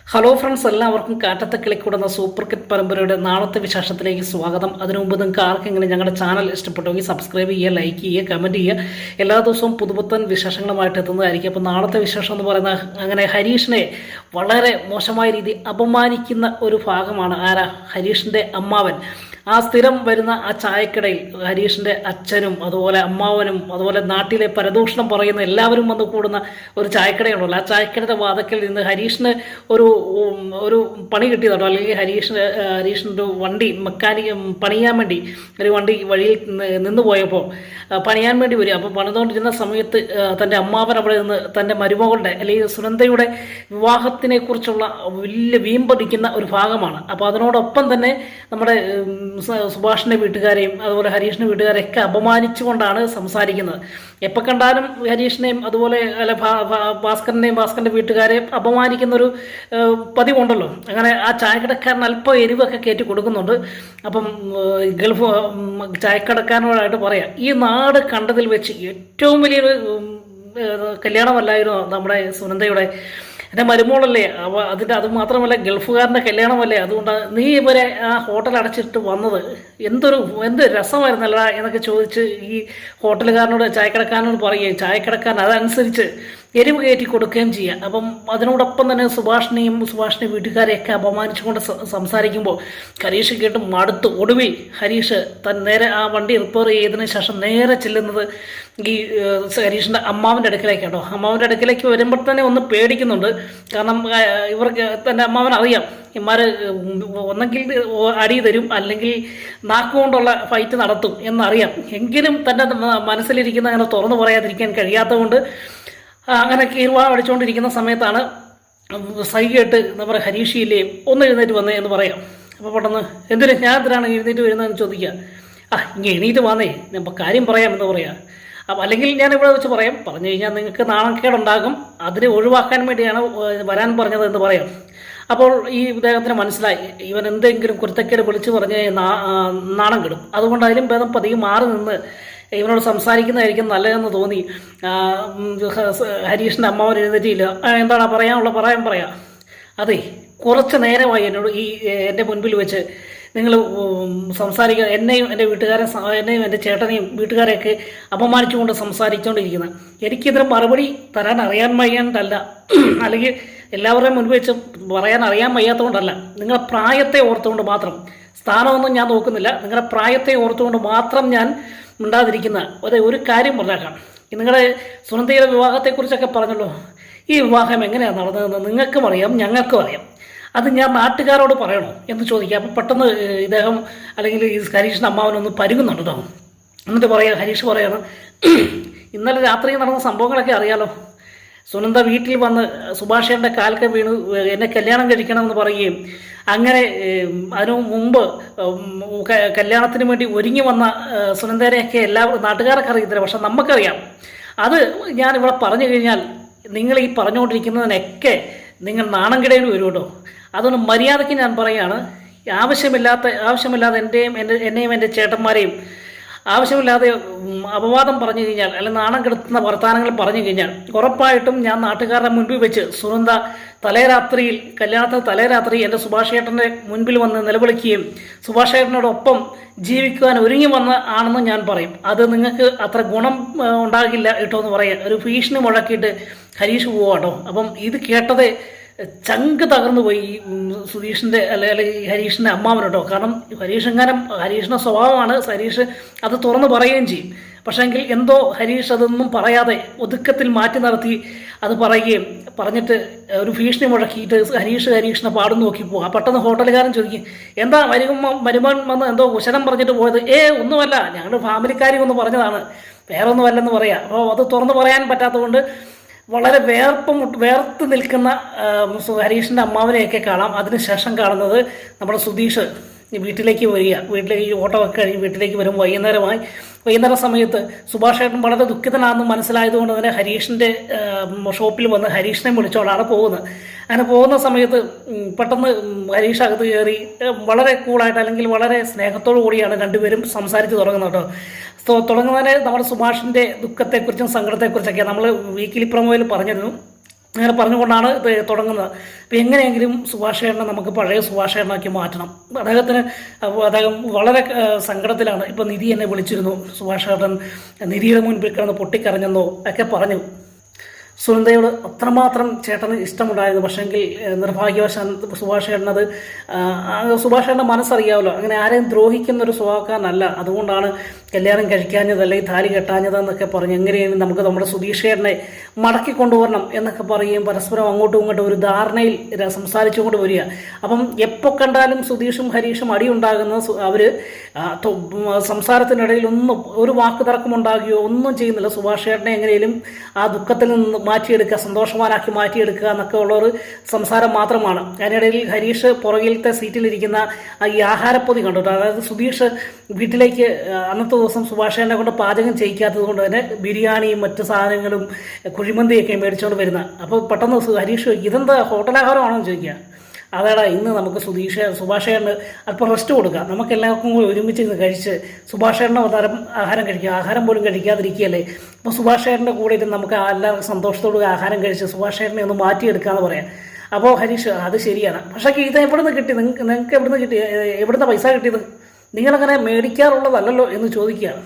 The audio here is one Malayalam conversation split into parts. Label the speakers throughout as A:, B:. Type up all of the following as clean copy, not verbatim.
A: ഹലോ ഫ്രണ്ട്സ്, എല്ലാവർക്കും കാറ്റത്തെ കിളിക്കൂടുന്ന സൂപ്പർ കിറ്റ് പരമ്പരയുടെ നാളത്തെ വിശേഷത്തിലേക്ക് സ്വാഗതം. അതിനു മുമ്പ് നിങ്ങൾക്ക് ആർക്കെങ്കിലും ഞങ്ങളുടെ ചാനൽ ഇഷ്ടപ്പെട്ടുവെങ്കിൽ സബ്സ്ക്രൈബ് ചെയ്യുക, ലൈക്ക് ചെയ്യുക, കമൻറ്റ് ചെയ്യുക. എല്ലാ ദിവസവും പുതുപുത്തൻ വിശേഷങ്ങളുമായിട്ട് എത്തുന്നതായിരിക്കും. അപ്പോൾ നാളത്തെ വിശേഷം എന്ന് പറയുന്ന അങ്ങനെ ഹരീഷിനെ വളരെ മോശമായ രീതി അപമാനിക്കുന്ന ഒരു ഭാഗമാണ്. ആരാ? ഹരീഷിൻ്റെ അമ്മാവൻ. ആ സ്ഥിരം വരുന്ന ആ ചായക്കടയിൽ ഹരീഷിൻ്റെ അച്ഛനും അതുപോലെ അമ്മാവനും അതുപോലെ നാട്ടിലെ പരദൂഷണം പറയുന്ന എല്ലാവരും വന്ന് കൂടുന്ന ഒരു ചായക്കടയുണ്ടല്ലോ. ആ ചായക്കടയുടെ വാതക്കൽ നിന്ന് ഹരീഷിന് ഒരു ഒരു പണി കിട്ടിയതോ, അല്ലെങ്കിൽ ഹരീഷിൻ്റെ വണ്ടി പണിയാൻ വേണ്ടി ഒരു വണ്ടി വഴിയിൽ നിന്ന് പോയപ്പോൾ പണിയാൻ വേണ്ടി വരിക. അപ്പോൾ പണിതുകൊണ്ടിരുന്ന സമയത്ത് തൻ്റെ അമ്മാവൻ അവിടെ നിന്ന് തൻ്റെ മരുമകളുടെ അല്ലെങ്കിൽ സുനന്ദയുടെ വിവാഹത്തിനെ കുറിച്ചുള്ള വലിയ വീമ്പടിക്കുന്ന ഒരു ഭാഗമാണ്. അപ്പോൾ അതിനോടൊപ്പം തന്നെ നമ്മുടെ സുഭാഷിൻ്റെ വീട്ടുകാരെയും അതുപോലെ ഹരീഷിൻ്റെ വീട്ടുകാരെയൊക്കെ അപമാനിച്ചുകൊണ്ടാണ് സംസാരിക്കുന്നത്. എപ്പോൾ കണ്ടാലും ഹരീഷിനെയും അതുപോലെ അല്ല ഭാസ്കറിൻ്റെ വീട്ടുകാരെ അപമാനിക്കുന്നൊരു പതിവുണ്ടല്ലോ. അങ്ങനെ ആ ചായക്കടക്കാരൻ അല്പം എരിവൊക്കെ കയറ്റി കൊടുക്കുന്നുണ്ട്. അപ്പം ഗൾഫ് ചായക്കടക്കാരനോടായിട്ട് പറയാം, ഈ നാട് കണ്ടതിൽ വെച്ച് ഏറ്റവും വലിയൊരു കല്യാണമല്ലായിരുന്നു നമ്മുടെ സുനന്ദയുടെ. എൻ്റെ മരുമോളല്ലേ, അത് മാത്രമല്ല ഗൾഫുകാരൻ്റെ കല്യാണമല്ലേ, അതുകൊണ്ട് നീ ഇവരെ ആ ഹോട്ടൽ അടച്ചിട്ട് വന്നത് എന്ത് രസമായിരുന്നല്ല എന്നൊക്കെ ചോദിച്ച് ഈ ഹോട്ടലുകാരനോട് ചായക്കടക്കാരനോട് പറയുകയും ചായക്കടക്കാരൻ അതനുസരിച്ച് എരിവ് കയറ്റി കൊടുക്കുകയും ചെയ്യുക. അപ്പം അതിനോടൊപ്പം തന്നെ സുഭാഷിനെ വീട്ടുകാരെയൊക്കെ അപമാനിച്ചുകൊണ്ട് സംസാരിക്കുമ്പോൾ ഹരീഷ് കേട്ട് മടുത്ത് ഒടുവിൽ ഹരീഷ് നേരെ ആ വണ്ടി റിപ്പയർ ചെയ്തതിന് ശേഷം നേരെ ചെല്ലുന്നത് ഈ ഹരീഷിൻ്റെ അമ്മാവൻ്റെ അടുക്കലേക്ക് കേട്ടോ. അമ്മാവൻ്റെ അടുക്കലേക്ക് വരുമ്പോൾ തന്നെ ഒന്ന് പേടിക്കുന്നുണ്ട്. കാരണം ഇവർക്ക് തൻ്റെ അമ്മാവൻ അറിയാം, ഇമാർ ഒന്നെങ്കിൽ അടി തരും അല്ലെങ്കിൽ നാക്കുകൊണ്ടുള്ള ഫൈറ്റ് നടത്തും എന്നറിയാം. എങ്കിലും തൻ്റെ മനസ്സിലിരിക്കുന്ന അങ്ങനെ തുറന്നു പറയാതിരിക്കാൻ കഴിയാത്തതുകൊണ്ട് അങ്ങനെ കീർവാ അടിച്ചുകൊണ്ടിരിക്കുന്ന സമയത്താണ് സൈകേട്ട് നമ്മുടെ ഹരീഷിയില്ലേ ഒന്ന് എഴുന്നേറ്റ് വന്നേ എന്ന് പറയാം. അപ്പോൾ പെട്ടെന്ന് എന്തിനാണ് ഞാൻ എന്തിനാണ് എഴുന്നേറ്റ് വരുന്നതെന്ന് ചോദിക്കുക. ഇങ്ങനെ എണീറ്റ് വന്നേ, നമ്മൾ കാര്യം പറയാമെന്ന് പറയാം. അപ്പം അല്ലെങ്കിൽ ഞാൻ ഇവിടെ വെച്ച് പറഞ്ഞു കഴിഞ്ഞാൽ നിങ്ങൾക്ക് നാണക്കേടുണ്ടാകും, അതിനെ ഒഴിവാക്കാൻ വേണ്ടിയാണ് വരാൻ പറഞ്ഞത് എന്ന് പറയാം. അപ്പോൾ ഈ ഇദ്ദേഹത്തിന് മനസ്സിലായി ഇവൻ എന്തെങ്കിലും കുരുത്തക്കേട് വിളിച്ചു പറഞ്ഞ് നാണം കെടും. അതുകൊണ്ട് അതിലും ഭേദം പതിയെ മാറി നിന്ന് ഇവനോട് സംസാരിക്കുന്നതായിരിക്കും നല്ലതെന്ന് തോന്നി. ഹരീഷിൻ്റെ അമ്മാവൻ എഴുന്നേറ്റില്ല. എന്താണ് പറയാം. അതെ, കുറച്ച് നേരമായി എന്നോട് എൻ്റെ മുൻപിൽ വെച്ച് നിങ്ങൾ സംസാരിക്കുക, എന്നെയും എൻ്റെ ചേട്ടനെയും വീട്ടുകാരെയൊക്കെ അപമാനിച്ചുകൊണ്ട് സംസാരിച്ചുകൊണ്ടിരിക്കുന്നത്. എനിക്കിതിന് മറുപടി തരാൻ അറിയാൻ വയ്യാണ്ടല്ല, അല്ലെങ്കിൽ എല്ലാവരുടെയും മുൻപിൽ വെച്ച് പറയാൻ അറിയാൻ വയ്യാത്തതുകൊണ്ടല്ല, നിങ്ങളുടെ പ്രായത്തെ ഓർത്തുകൊണ്ട് മാത്രം. സ്ഥാനമൊന്നും ഞാൻ നോക്കുന്നില്ല, നിങ്ങളുടെ പ്രായത്തെ ഓർത്തുകൊണ്ട് മാത്രം ഞാൻ മിണ്ടാതിരിക്കുന്ന ഒരു കാര്യം പറഞ്ഞേക്കാം. നിങ്ങളുടെ സുനന്ദയുടെ വിവാഹത്തെക്കുറിച്ചൊക്കെ പറഞ്ഞല്ലോ. ഈ വിവാഹം എങ്ങനെയാണ് നടന്നതെന്ന് നിങ്ങൾക്കും അറിയാം, ഞങ്ങൾക്കും അറിയാം. അത് ഞാൻ നാട്ടുകാരോട് പറയണോ എന്ന് ചോദിക്കുക. അപ്പം പെട്ടെന്ന് ഇദ്ദേഹം അല്ലെങ്കിൽ ഈ ഹരീഷിൻ്റെ അമ്മാവനൊന്ന് പരുങ്ങുന്നുണ്ട് കേട്ടോ. എന്നിട്ട് ഹരീഷ് പറയാണ്, ഇന്നലെ രാത്രി നടന്ന സംഭവങ്ങളൊക്കെ അറിയാലോ. സുനന്ദ വീട്ടിൽ വന്ന് സുഭാഷേൻ്റെ കാൽക്ക് വീണ് എന്നെ കല്യാണം കഴിക്കണമെന്ന് പറയുകയും അങ്ങനെ അതിനു മുമ്പ് കല്യാണത്തിന് വേണ്ടി ഒരുങ്ങി വന്ന സുനന്ദരെയൊക്കെ നാട്ടുകാരൊക്കെ അറിയത്തില്ല, പക്ഷെ നമുക്കറിയാം. അത് ഞാനിവിടെ പറഞ്ഞു കഴിഞ്ഞാൽ നിങ്ങൾ ഈ പറഞ്ഞുകൊണ്ടിരിക്കുന്നതിനൊക്കെ നിങ്ങൾ നാണം കിടേണ്ടി വരും കേട്ടോ. അതുകൊണ്ട് മര്യാദയ്ക്ക് ഞാൻ പറയുകയാണ്, ആവശ്യമില്ലാതെ എന്നെയും എൻ്റെ ചേട്ടന്മാരെയും ആവശ്യമില്ലാതെ അപവാദം പറഞ്ഞു കഴിഞ്ഞാൽ അല്ലെങ്കിൽ നാണം കെടുത്തുന്ന വർത്തമാനങ്ങൾ പറഞ്ഞു കഴിഞ്ഞാൽ ഉറപ്പായിട്ടും ഞാൻ നാട്ടുകാരുടെ മുൻപിൽ വെച്ച് സുനന്ദ കല്യാണത്തിന് തലേരാത്രി എൻ്റെ സുഭാഷേട്ടൻ്റെ മുൻപിൽ വന്ന് നിലവിളിക്കുകയും സുഭാഷേട്ടനോടൊപ്പം ജീവിക്കുവാൻ ഒരുങ്ങി വന്ന ആണെന്ന് ഞാൻ പറയും. അത് നിങ്ങൾക്ക് അത്ര ഗുണം ഉണ്ടാകില്ല കേട്ടോ എന്ന് പറയാം. ഒരു ഭീഷണി മുഴക്കിയിട്ട് ഹരീഷ് പോവാട്ടോ. അപ്പം ഇത് കേട്ടത് ചങ്ക് തകർന്നു പോയി സുധീഷിൻ്റെ അല്ലെങ്കിൽ ഹരീഷിൻ്റെ അമ്മാവനോട്ടോ. കാരണം ഹരീഷിൻ്റെ സ്വഭാവമാണ്, ഹരീഷ് അത് തുറന്നു പറയുകയും ചെയ്യും. പക്ഷേങ്കിൽ എന്തോ ഹരീഷ് അതൊന്നും പറയാതെ ഒതുക്കത്തിൽ മാറ്റി നിർത്തി അത് പറഞ്ഞിട്ട് ഒരു ഭീഷണി മുഴക്കിയിട്ട് ഹരീഷിനെ പാടും നോക്കി പോകാം. പെട്ടെന്ന് ഹോട്ടലുകാരൻ ചോദിക്കും, എന്താ മരുമൻ വന്ന് എന്തോ കുശലം പറഞ്ഞിട്ട് പോയത്? ഒന്നുമല്ല, ഞങ്ങളുടെ ഫാമിലിക്കാരും ഒന്ന് പറഞ്ഞതാണ്, വേറെ ഒന്നുമല്ലെന്ന് പറയാം. അപ്പോൾ അത് തുറന്നു പറയാൻ പറ്റാത്തതുകൊണ്ട് വളരെ വേർത്ത് നിൽക്കുന്ന ഹരീഷിൻ്റെ അമ്മാവനെയൊക്കെ കാണാം. അതിനുശേഷം കാണുന്നത് നമ്മുടെ സുധീഷ് വീട്ടിലേക്ക് ഈ ഓട്ടോ ഒക്കെ കഴിഞ്ഞ് വീട്ടിലേക്ക് വരും. വൈകുന്നേര സമയത്ത് സുഭാഷേട്ടൻ വളരെ ദുഃഖിതനാണെന്ന് മനസ്സിലായതുകൊണ്ട് തന്നെ ഹരീഷിൻ്റെ ഷോപ്പിൽ വന്ന് ഹരീഷിനെ വിളിച്ചോളാണ് പോകുന്നത്. അങ്ങനെ പോകുന്ന സമയത്ത് പെട്ടെന്ന് ഹരീഷ് അകത്ത് കയറി വളരെ കൂളായിട്ട് അല്ലെങ്കിൽ വളരെ സ്നേഹത്തോടു കൂടിയാണ് രണ്ടുപേരും സംസാരിച്ച് തുടങ്ങുന്നത് കേട്ടോ. തുടങ്ങുന്നതിന് നമ്മുടെ സുഭാഷിൻ്റെ ദുഃഖത്തെക്കുറിച്ചും സങ്കടത്തെക്കുറിച്ചൊക്കെ നമ്മൾ വീക്കിലി പ്രൊമോയിൽ പറഞ്ഞിരുന്നു. അങ്ങനെ പറഞ്ഞുകൊണ്ടാണ് ഇത് തുടങ്ങുന്നത്. അപ്പോൾ എങ്ങനെയെങ്കിലും സുഭാഷ് ചേട്ടനെ നമുക്ക് പഴയ സുഭാഷ് ചേട്ടനാക്കി മാറ്റണം. അദ്ദേഹം വളരെ സങ്കടത്തിലാണ്. ഇപ്പോൾ നിധി എന്നെ വിളിച്ചിരുന്നു, സുഭാഷ് ചേട്ടൻ നിധിയുടെ മുൻപിൽ കിടന്ന് പൊട്ടിക്കരഞ്ഞെന്നോ ഒക്കെ പറഞ്ഞു. സുനന്ദയോട് അത്രമാത്രം ചേട്ടന് ഇഷ്ടമുണ്ടായിരുന്നു. പക്ഷേങ്കിൽ നിർഭാഗ്യവശാൽ സുഭാഷ് ചേട്ടനത് സുഭാഷ് ചേട്ടൻ്റെ മനസ്സറിയാമല്ലോ, അങ്ങനെ ആരെയും ദ്രോഹിക്കുന്നൊരു സ്വഭാവക്കാരനല്ല. അതുകൊണ്ടാണ് കല്യാണം കഴിക്കാഞ്ഞത് അല്ലെങ്കിൽ താലി കെട്ടാഞ്ഞതെന്നൊക്കെ പറഞ്ഞ് എങ്ങനെയാണ് നമുക്ക് നമ്മുടെ സുധീഷ് ചേട്ടനെ മടക്കി കൊണ്ടുവരണം എന്നൊക്കെ പറയുകയും പരസ്പരം അങ്ങോട്ടും ഇങ്ങോട്ടും ഒരു ധാരണയിൽ സംസാരിച്ചുകൊണ്ട് വരിക. അപ്പം എപ്പോൾ കണ്ടാലും സുധീഷും ഹരീഷും അടിയുണ്ടാകുന്നത് അവർ സംസാരത്തിനിടയിൽ ഒന്നും ഒരു വാക്ക് തർക്കമുണ്ടാകുകയോ ഒന്നും ചെയ്യുന്നില്ല. സുഭാഷ് ചേട്ടനെ എങ്ങനെയും ആ ദുഃഖത്തിൽ നിന്ന് മാറ്റിയെടുക്കുക, സന്തോഷവാനാക്കി മാറ്റിയെടുക്കുക എന്നൊക്കെ ഉള്ളൊരു സംസാരം മാത്രമാണ്. അതിനിടയിൽ ഹരീഷ് പുറകിലത്തെ സീറ്റിലിരിക്കുന്ന ഈ ആഹാരപ്പൊതി കണ്ടിട്ട്, അതായത് സുധീഷ് വീട്ടിലേക്ക് അന്നത്തെ ദിവസം സുഭാഷ് ചേട്ടനെ കൊണ്ട് പാചകം ചെയ്യിക്കാത്തത് കൊണ്ട് തന്നെ ബിരിയാണിയും മറ്റു സാധനങ്ങളും കുഴിമന്തിയൊക്കെ മേടിച്ചുകൊണ്ട് വരുന്ന. അപ്പോൾ പെട്ടെന്ന് ഹരീഷ് ഇതെന്താ ഹോട്ടലാഹാരമാണോ എന്ന് ചോദിക്കുക. അതേടാ, ഇന്ന് നമുക്ക് സുഭാഷ് ചേട്ടന് അല്പം റെസ്റ്റ് കൊടുക്കാം, നമുക്കെല്ലാവർക്കും കൂടി ഒരുമിച്ച് ഇന്ന് കഴിച്ച് സുഭാഷ് ചേട്ടൻ്റെ അവതാരം ആഹാരം കഴിക്കുക, ആഹാരം പോലും കഴിക്കാതിരിക്കുകയല്ലേ. അപ്പോൾ സുഭാഷ് ചേട്ടൻ്റെ കൂടെ ഇരുന്ന് നമുക്ക് എല്ലാവർക്കും സന്തോഷത്തോടെ ആഹാരം കഴിച്ച് സുഭാഷ് ചേട്ടനെ ഒന്ന് മാറ്റിയെടുക്കാമെന്ന് പറയാം. അപ്പോൾ ഹരീഷ് അത് ശരിയാണ്, പക്ഷേ ഇത് എവിടെ നിന്ന് കിട്ടി, നിങ്ങൾക്ക് എവിടെ നിന്ന് കിട്ടി, എവിടുന്ന പൈസ കിട്ടിയത്, നിങ്ങളങ്ങനെ മേടിക്കാറുള്ളതല്ലല്ലോ എന്ന് ചോദിക്കുകയാണ്.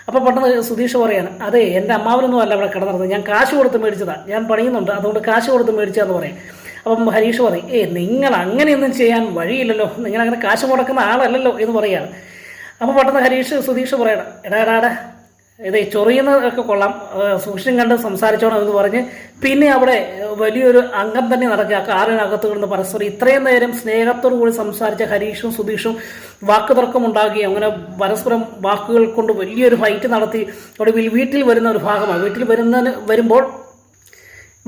A: അപ്പോൾ പെട്ടെന്ന് സുധീഷ് പറയാണ്, അതെ എൻ്റെ അമ്മാവനൊന്നും അല്ല അവിടെ കിടന്നിരുന്നത്, ഞാൻ കാശ് കൊടുത്ത് മേടിച്ചതാണ്, ഞാൻ പണിയുന്നുണ്ട് അതുകൊണ്ട് കാശ് കൊടുത്ത് മേടിച്ചതെന്ന് പറയും. അപ്പം ഹരീഷ് പറയും, നിങ്ങൾ അങ്ങനെയൊന്നും ചെയ്യാൻ വഴിയില്ലല്ലോ, നിങ്ങളങ്ങനെ കാശ് മുടക്കുന്ന ആളല്ലല്ലോ എന്ന് പറയുകയാണ്. അപ്പോൾ പെട്ടെന്ന് സുധീഷ് പറയണം, എടാ ഇതേ ചൊറിയുന്നതൊക്കെ കൊള്ളാം, സൂക്ഷിച്ചും കണ്ട് സംസാരിച്ചോണം എന്ന് പറഞ്ഞ് പിന്നെ അവിടെ വലിയൊരു അംഗം തന്നെ നടക്കുക. ആ കാറിനകത്ത് കിടന്ന് പരസ്പരം ഇത്രയും നേരം സ്നേഹത്തോടു കൂടി സംസാരിച്ച ഹരീഷും സുധീഷും വാക്കുതർക്കമുണ്ടാകുകയും അങ്ങനെ പരസ്പരം വാക്കുകൾ കൊണ്ട് വലിയൊരു ഫൈറ്റ് നടത്തി ഒടുവിൽ വീട്ടിൽ വരുന്ന ഒരു ഭാഗമാണ്.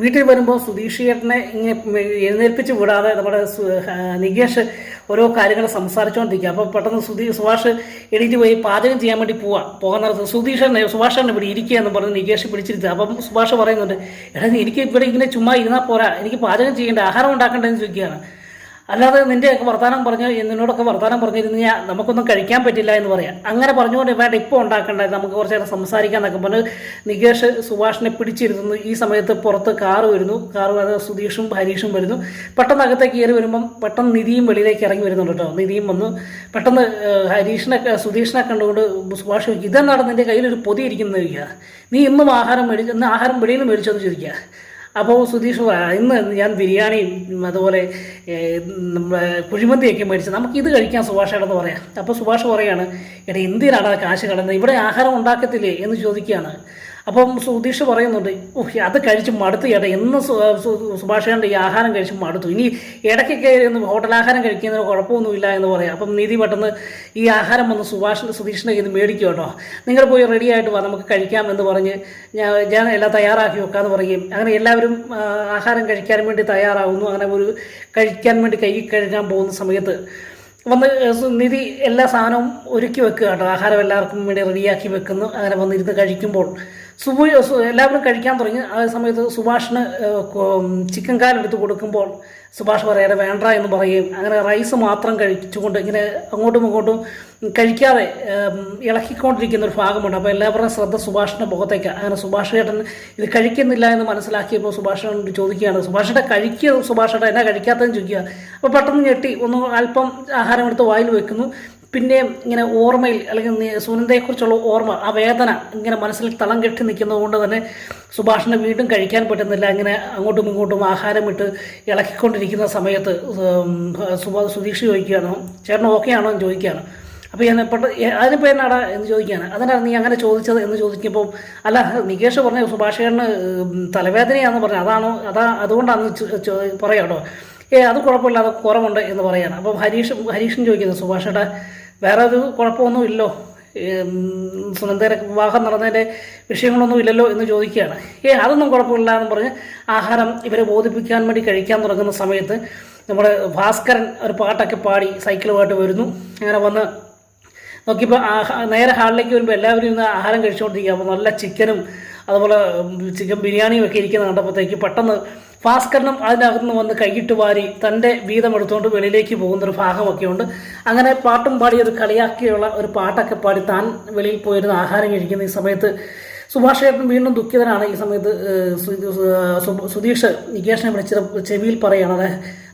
A: വീട്ടിൽ വരുമ്പോൾ സുധീഷ് ചേട്ടനെ ഇങ്ങനെ എഴുന്നേൽപ്പിച്ച് വിടാതെ നമ്മുടെ നികേഷ് ഓരോ കാര്യങ്ങൾ സംസാരിച്ചുകൊണ്ടിരിക്കുക. അപ്പോൾ പെട്ടെന്ന് സുഭാഷ് എണീറ്റ് പോയി പാചകം ചെയ്യാൻ വേണ്ടി പോകുന്ന സുഭാഷ് തന്നെ ഇവിടെ ഇരിക്കുക എന്ന് പറഞ്ഞ് നികേഷ് പിടിച്ചിരുത്തുക. അപ്പം സുഭാഷ് പറയുന്നുണ്ട്, എനിക്ക് ഇവിടെ ഇങ്ങനെ ചുമ്മാ ഇരുന്നാൽ പോരാ, എനിക്ക് പാചകം ചെയ്യേണ്ട, ആഹാരം ഉണ്ടാക്കേണ്ടതെന്ന് ചോദിക്കുകയാണ്. അല്ലാതെ നിൻ്റെയൊക്കെ നിന്നോടൊക്കെ വർത്തമാനം പറഞ്ഞിരുന്നു ഞാൻ നമുക്കൊന്നും കഴിക്കാൻ പറ്റില്ല എന്ന് പറയാം. അങ്ങനെ പറഞ്ഞുകൊണ്ട് വേണ്ട ഇപ്പോൾ ഉണ്ടാക്കേണ്ടത്, നമുക്ക് കുറച്ച് നേരം സംസാരിക്കാമെന്നൊക്കെ പറഞ്ഞ് നികേഷ് സുഭാഷിനെ പിടിച്ചിരുന്നു. ഈ സമയത്ത് പുറത്ത് കാറ് വരുന്നു. സുധീഷും ഹരീഷും വരുന്നു. പെട്ടെന്ന് അകത്തേക്ക് കയറി വരുമ്പം പെട്ടെന്ന് നിധിയും വെളിയിലേക്ക് ഇറങ്ങി വരുന്നുണ്ട് കേട്ടോ. നിധിയും വന്നു. പെട്ടെന്ന് സുധീഷിനെ കണ്ടുകൊണ്ട് സുഭാഷ് ചോദിക്കും, ഇതെന്നാണ് നിൻ്റെ കയ്യിലൊരു പൊതി ഇരിക്കുന്നത് ചോദിക്കുക, നീ ഇന്ന് ആഹാരം വെളിയിൽ നിന്ന് മേടിച്ചോന്ന് ചോദിക്കുക. അപ്പോൾ സുധീഷ് ഇന്ന് ഞാൻ ബിരിയാണിയും അതുപോലെ കുഴിമന്തിയൊക്കെ മേടിച്ച് നമുക്കിത് കഴിക്കാം സുഭാഷേടെന്ന് പറയാം. അപ്പോൾ സുഭാഷ് പറയാണ്, എടാ എന്തിനാണ് കാശ് കളയുന്നത്, ഇവിടെ ആഹാരം ഉണ്ടാക്കത്തില്ലേ എന്ന് ചോദിക്കുകയാണ്. അപ്പം സുധീഷ് പറയുന്നുണ്ട്, അത് കഴിച്ച് മടുത്തു ചേട്ടാ, എന്ന് സുഭാഷേൻ്റെ ഈ ആഹാരം കഴിച്ച് മടുത്തു, ഇനി ഇടയ്ക്കൊക്കെ ഒന്ന് ഹോട്ടലാഹാരം കഴിക്കുന്നതിന് കുഴപ്പമൊന്നുമില്ല എന്ന് പറയാം. അപ്പം നിധി പെട്ടെന്ന് ഈ ആഹാരം വന്ന് സുധീഷിൻ്റെ കയ്യിൽ നിന്ന് മേടിക്കും കേട്ടോ. നിങ്ങൾ പോയി റെഡി ആയിട്ട് വാ, നമുക്ക് കഴിക്കാം എന്ന് പറഞ്ഞ് ഞാൻ എല്ലാം തയ്യാറാക്കി വെക്കാമെന്ന് പറയും. അങ്ങനെ എല്ലാവരും ആഹാരം കഴിക്കാൻ വേണ്ടി തയ്യാറാകുന്നു. അങ്ങനെ ഒരു കഴിക്കാൻ വേണ്ടി കൈ കഴുകാൻ പോകുന്ന സമയത്ത് വന്ന് നിധി എല്ലാ സാധനവും ഒരുക്കി വെക്കുക കേട്ടോ. ആഹാരം എല്ലാവർക്കും വേണ്ടി റെഡിയാക്കി വെക്കുന്നു. അങ്ങനെ വന്നിരുന്ന് കഴിക്കുമ്പോൾ എല്ലാവരും കഴിക്കാൻ തുടങ്ങി. ആ സമയത്ത് സുഭാഷിന് ചിക്കൻ കാലെടുത്ത് കൊടുക്കുമ്പോൾ സുഭാഷ് പറയാതെ വേണ്ട എന്ന് പറയുകയും അങ്ങനെ റൈസ് മാത്രം കഴിച്ചുകൊണ്ട് ഇങ്ങനെ അങ്ങോട്ടും ഇങ്ങോട്ടും കഴിക്കാതെ ഇളക്കിക്കൊണ്ടിരിക്കുന്ന ഒരു ഭാഗമുണ്ട്. അപ്പോൾ എല്ലാവരുടെയും ശ്രദ്ധ സുഭാഷിൻ്റെ മുഖത്തേക്കാണ്. അങ്ങനെ സുഭാഷ് ചേട്ടൻ ഇത് കഴിക്കുന്നില്ല എന്ന് മനസ്സിലാക്കിയപ്പോൾ സുഭാഷിനോട് ചോദിക്കുകയാണ്, സുഭാഷേട്ടൻ എന്നാ കഴിക്കാത്തതെന്ന് ചോദിക്കുക. അപ്പോൾ പെട്ടെന്ന് ഞെട്ടി ഒന്ന് അല്പം ആഹാരം എടുത്ത് വായിൽ വെക്കുന്നു. പിന്നെ ഇങ്ങനെ ഓർമ്മയിൽ അല്ലെങ്കിൽ സുനന്ദയെക്കുറിച്ചുള്ള ഓർമ്മ, ആ വേദന ഇങ്ങനെ മനസ്സിൽ തളം കെട്ടി നിൽക്കുന്നത് കൊണ്ട് തന്നെ സുഭാഷിനെ വീണ്ടും കഴിക്കാൻ പറ്റുന്നില്ല. ഇങ്ങനെ അങ്ങോട്ടും ഇങ്ങോട്ടും ആഹാരം ഇട്ട് ഇളക്കിക്കൊണ്ടിരിക്കുന്ന സമയത്ത് സുധീഷ് ചോദിക്കുകയാണ്, ചേട്ടൻ ഓക്കെ ആണോ എന്ന് ചോദിക്കുകയാണ്. അപ്പോൾ ഞാൻ അതിനിപ്പോൾ എന്നാടാ എന്ന് ചോദിക്കുകയാണ്. അതിനാണ് നീ അങ്ങനെ ചോദിച്ചത് എന്ന് ചോദിക്കുമ്പോൾ, അല്ല നികേഷ് പറഞ്ഞ സുഭാഷേട്ടന് തലവേദനയാണെന്ന് പറഞ്ഞു, അതുകൊണ്ടാണെന്ന് പറയാം കേട്ടോ. അത് കുഴപ്പമില്ല, അത് കുറവുണ്ട് എന്ന് പറയാണ്. അപ്പം ഹരീഷൻ ചോദിക്കുന്നത്, സുഭാഷേട്ടാ വേറെ ഒരു കുഴപ്പമൊന്നുമില്ലോ, സുനന്ദയുടെ വിവാഹം നടന്നതിൻ്റെ വിഷയങ്ങളൊന്നും ഇല്ലല്ലോ എന്ന് ചോദിക്കുകയാണ്. അതൊന്നും കുഴപ്പമില്ല എന്ന് പറഞ്ഞ് ആഹാരം ഇവരെ ബോധിപ്പിക്കാൻ വേണ്ടി കഴിക്കാൻ തുടങ്ങുന്ന സമയത്ത് നമ്മുടെ ഭാസ്കരൻ ഒരു പാട്ടൊക്കെ പാടി സൈക്കിളുമായിട്ട് വരുന്നു. അങ്ങനെ വന്ന് നോക്കിയപ്പോൾ നേരെ ഹാളിലേക്ക് വരുമ്പോൾ എല്ലാവരും ഇന്ന് ആഹാരം കഴിച്ചുകൊണ്ടിരിക്കുക. അപ്പോൾ നല്ല ചിക്കനും അതുപോലെ ചിക്കൻ ബിരിയാണിയും ഒക്കെ ഇരിക്കുന്ന കണ്ടപ്പോഴത്തേക്ക് പെട്ടെന്ന് ഭാസ്കരനും അതിനകത്ത് നിന്ന് വന്ന് കൈയിട്ട് വാരി തൻ്റെ വീതം എടുത്തുകൊണ്ട് വെളിയിലേക്ക് പോകുന്നൊരു ഭാഗമൊക്കെ ഉണ്ട്. അങ്ങനെ പാട്ടും പാടി ഒരു കളിയാക്കിയുള്ള ഒരു പാട്ടൊക്കെ പാടി താൻ വെളിയിൽ പോയിരുന്ന ആഹാരം കഴിക്കുന്ന ഈ സമയത്ത് സുഭാഷ് ചേട്ടൻ വീണ്ടും ദുഃഖിതനാണ് ഈ സമയത്ത്. സുധീഷ് നികേഷിനെ വിളിച്ച് ചെവിയിൽ പറയണത്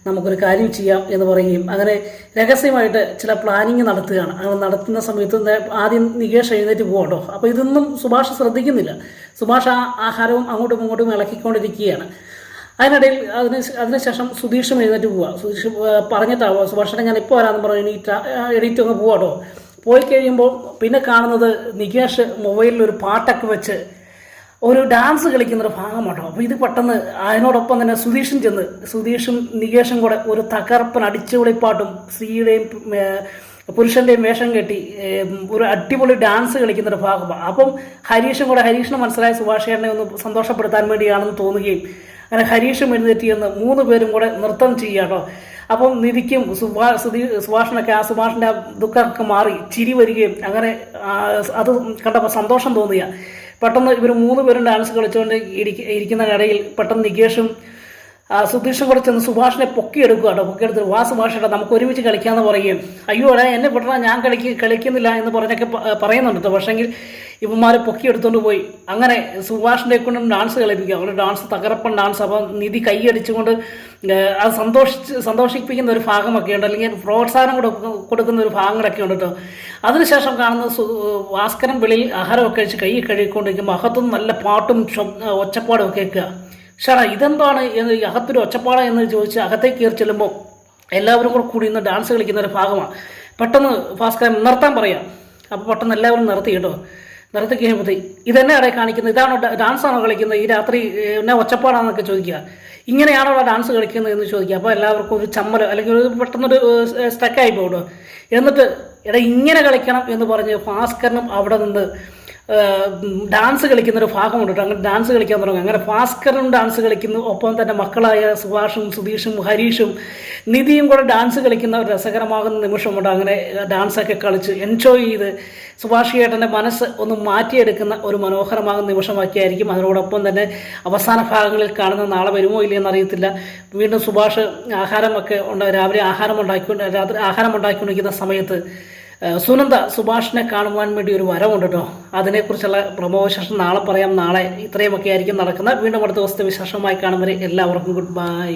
A: നമുക്കൊരു കാര്യം ചെയ്യാം എന്ന് പറയുകയും അങ്ങനെ രഹസ്യമായിട്ട് ചില പ്ലാനിങ് നടത്തുകയാണ്. അങ്ങനെ നടത്തുന്ന സമയത്ത് ആദ്യം നികേഷ് എഴുന്നേറ്റ് പോകട്ടോ. അപ്പോൾ ഇതൊന്നും സുഭാഷ് ശ്രദ്ധിക്കുന്നില്ല. സുഭാഷ് ആ ആഹാരവും അങ്ങോട്ടും ഇങ്ങോട്ടും ഇളക്കിക്കൊണ്ടിരിക്കുകയാണ്. അതിനിടയിൽ അതിനുശേഷം സുധീഷും എഴുന്നേറ്റ് പോവുക. സുധീഷ് പറഞ്ഞിട്ടാവുക സുഭാഷിനെ ഞാൻ ഇപ്പോൾ വരാമെന്ന് പറഞ്ഞ് എണീറ്റ് അങ്ങ് പോവാട്ടോ. പോയി കഴിയുമ്പോൾ പിന്നെ കാണുന്നത് നികേഷ് മൊബൈലിൽ ഒരു പാട്ടൊക്കെ വെച്ച് ഒരു ഡാൻസ് കളിക്കുന്നൊരു ഭാഗമാട്ടോ. അപ്പോൾ ഇത് പെട്ടെന്ന് അതിനോടൊപ്പം തന്നെ സുധീഷും നികേഷും കൂടെ ഒരു തകർപ്പൻ അടിച്ചുപൊളിപ്പാട്ടും സ്ത്രീയുടെയും പുരുഷൻ്റെയും വേഷം കെട്ടി ഒരു അടിപൊളി ഡാൻസ് കളിക്കുന്നൊരു ഭാഗമാണ്. അപ്പം ഹരീഷിന് മനസ്സിലായ സുഭാഷ് ചേട്ടനെ ഒന്ന് സന്തോഷപ്പെടുത്താൻ വേണ്ടിയാണെന്ന് തോന്നുകയും അങ്ങനെ ഹരീഷും എഴുന്നേറ്റ് എന്ന് 3 പേരും കൂടെ നൃത്തം ചെയ്യാട്ടോ. അപ്പം നിധിക്കും സുഭാഷിനൊക്കെ സുഭാഷിൻ്റെ ദുഃഖമൊക്കെ മാറി ചിരി വരികയും അങ്ങനെ അത് കണ്ടപ്പോൾ സന്തോഷം തോന്നുക. പെട്ടെന്ന് ഇവർ 3 പേരും ഡാൻസ് കളിച്ചുകൊണ്ട് ഇരിക്കുന്ന ഇടയിൽ പെട്ടെന്ന് നികേഷും സുധീഷും കൂടെ ചെന്ന് സുഭാഷിനെ പൊക്കിയെടുക്കുക കേട്ടോ. പൊക്കിയെടുത്ത് സുഭാഷേട്ടാ നമുക്ക് ഒരുമിച്ച് കളിക്കാമെന്ന് പറയുകയും അയ്യോ എന്നെ പെട്ടെന്ന് ഞാൻ കളിക്കുന്നില്ല എന്ന് പറഞ്ഞൊക്കെ പറയുന്നുണ്ട് കേട്ടോ. പക്ഷേങ്കിൽ ഇവന്മാരെ പൊക്കിയെടുത്തുകൊണ്ട് പോയി അങ്ങനെ സുഭാഷിനെ കൊണ്ടും ഡാൻസ് കളിപ്പിക്കുക. അവരുടെ ഡാൻസ് തകർപ്പൻ ഡാൻസ്. അപ്പം നിധി കൈയടിച്ചുകൊണ്ട് അത് സന്തോഷിപ്പിക്കുന്ന ഒരു ഭാഗമൊക്കെ ഉണ്ട്, അല്ലെങ്കിൽ പ്രോത്സാഹനം കൊടുക്കുന്ന ഒരു ഭാഗങ്ങളൊക്കെ ഉണ്ട് കേട്ടോ. അതിനുശേഷം കാണുന്നത് ഭാസ്കരൻ വെളിയിൽ ആഹാരമൊക്കെ കഴിച്ച് കൈ കഴുകിക്കൊണ്ടിരിക്കുമ്പോൾ അകത്തുനിന്ന് നല്ല പാട്ടും ഒച്ചപ്പാടും ഒക്കെ കേൾക്കുക. ഷടാ ഇതെന്താണ് എന്ന് അകത്തൊരു ഒച്ചപ്പാട എന്ന് ചോദിച്ച് അകത്തേക്ക് കയറി ചെല്ലുമ്പോൾ എല്ലാവരും കൂടെ കൂടി ഇന്ന് ഡാൻസ് കളിക്കുന്ന ഒരു ഭാഗമാണ്. പെട്ടെന്ന് ഭാസ്കരൻ നിർത്താൻ പറയാം. അപ്പോൾ പെട്ടെന്ന് എല്ലാവരും നിർത്തി കേട്ടോ. നിർത്തി കഴിയുമ്പോഴത്തേക്ക് ഇതെന്നെ ഇടയിൽ കാണിക്കുന്നത്, ഇതാണോ ഡാൻസാണോ കളിക്കുന്നത്, ഈ രാത്രി എന്നെ ഒച്ചപ്പാടാണെന്നൊക്കെ ചോദിക്കുക. ഇങ്ങനെയാണോ ഡാൻസ് കളിക്കുന്നത് എന്ന് ചോദിക്കുക. അപ്പോൾ എല്ലാവർക്കും ഒരു ചമ്മൽ അല്ലെങ്കിൽ ഒരു പെട്ടെന്നൊരു സ്റ്റക്കായി പോകും. എന്നിട്ട് ഇങ്ങനെ കളിക്കണം എന്ന് പറഞ്ഞ് ഭാസ്കരനും അവിടെ നിന്ന് ഡാൻസ് കളിക്കുന്നൊരു ഭാഗമുണ്ട്. അങ്ങനെ ഡാൻസ് കളിക്കാൻ തുടങ്ങും. അങ്ങനെ ഭാസ്കരനും ഡാൻസ് കളിക്കുന്നു. ഒപ്പം തന്നെ മക്കളായ സുഭാഷും സുധീഷും ഹരീഷും നിധിയും കൂടെ ഡാൻസ് കളിക്കുന്ന ഒരു രസകരമാകുന്ന നിമിഷമുണ്ട്. അങ്ങനെ ഡാൻസൊക്കെ കളിച്ച് എൻജോയ് ചെയ്ത് സുഭാഷ് ചേട്ടൻ്റെ മനസ്സ് ഒന്ന് മാറ്റിയെടുക്കുന്ന ഒരു മനോഹരമാകുന്ന നിമിഷമാക്കിയായിരിക്കും. അതിനോടൊപ്പം തന്നെ അവസാന ഭാഗങ്ങളിൽ കാണുന്ന നാളെ വരുമോ ഇല്ലയെന്ന് അറിയത്തില്ല. വീണ്ടും സുഭാഷ് രാവിലെ ആഹാരം ഉണ്ടാക്കിക്കൊണ്ടിരിക്കുന്ന സമയത്ത് സുനന്ദ സുഭാഷിനെ കാണുവാൻ വേണ്ടി ഒരു വരവുണ്ട് കേട്ടോ. അതിനെക്കുറിച്ചുള്ള പ്രമോ വിശേഷം നാളെ പറയാം. നാളെ ഇത്രയുമൊക്കെ ആയിരിക്കും നടക്കുന്നത്. വീണ്ടും അടുത്ത ദിവസത്തെ വിശേഷമായി കാണുന്നവരെ എല്ലാവർക്കും ഗുഡ് ബൈ.